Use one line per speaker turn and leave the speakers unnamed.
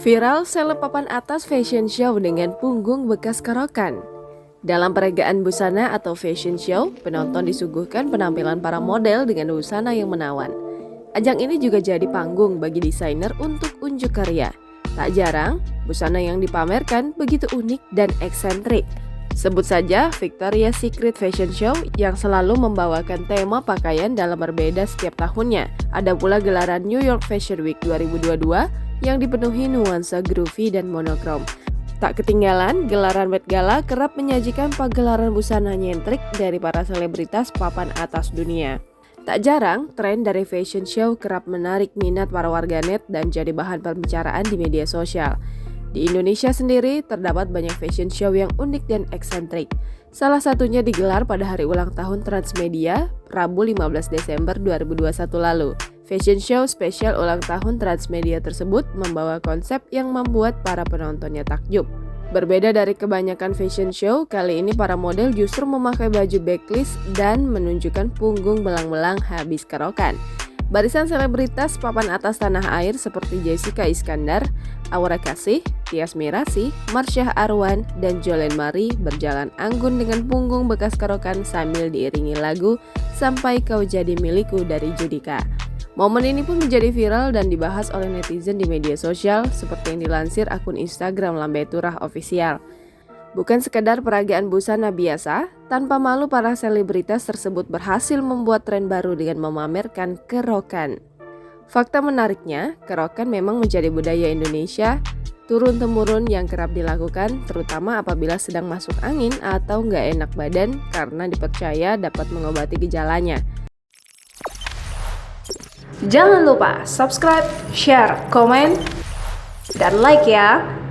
Viral seleb papan atas fashion show dengan punggung bekas kerokan. Dalam peragaan busana atau fashion show, penonton disuguhkan penampilan para model dengan busana yang menawan. Ajang ini juga jadi panggung bagi desainer untuk unjuk karya. Tak jarang, busana yang dipamerkan begitu unik dan eksentrik. Sebut saja Victoria's Secret Fashion Show yang selalu membawakan tema pakaian dalam berbeda setiap tahunnya. Ada pula gelaran New York Fashion Week 2022 yang dipenuhi nuansa groovy dan monokrom. Tak ketinggalan, gelaran Met Gala kerap menyajikan pagelaran busana nyentrik dari para selebritas papan atas dunia. Tak jarang, tren dari fashion show kerap menarik minat para warganet dan jadi bahan pembicaraan di media sosial. Di Indonesia sendiri, terdapat banyak fashion show yang unik dan eksentrik. Salah satunya digelar pada hari ulang tahun Transmedia, Rabu 15 Desember 2021 lalu. Fashion show spesial ulang tahun Transmedia tersebut membawa konsep yang membuat para penontonnya takjub. Berbeda dari kebanyakan fashion show, kali ini para model justru memakai baju backlist dan menunjukkan punggung belang-belang habis kerokan. Barisan selebritas papan atas tanah air seperti Jessica Iskandar, Aura Kasih, Tias Mirasih, Marsyah Arwan, dan Jolene Marie berjalan anggun dengan punggung bekas kerokan sambil diiringi lagu Sampai Kau Jadi Milikku dari Judika. Momen ini pun menjadi viral dan dibahas oleh netizen di media sosial seperti yang dilansir akun Instagram Lambe Turah Official. Bukan sekedar peragaan busana biasa, tanpa malu para selebritas tersebut berhasil membuat tren baru dengan memamerkan kerokan. Fakta menariknya, kerokan memang menjadi budaya Indonesia turun-temurun yang kerap dilakukan terutama apabila sedang masuk angin atau nggak enak badan karena dipercaya dapat mengobati gejalanya.
Jangan lupa subscribe, share, komen, dan like ya!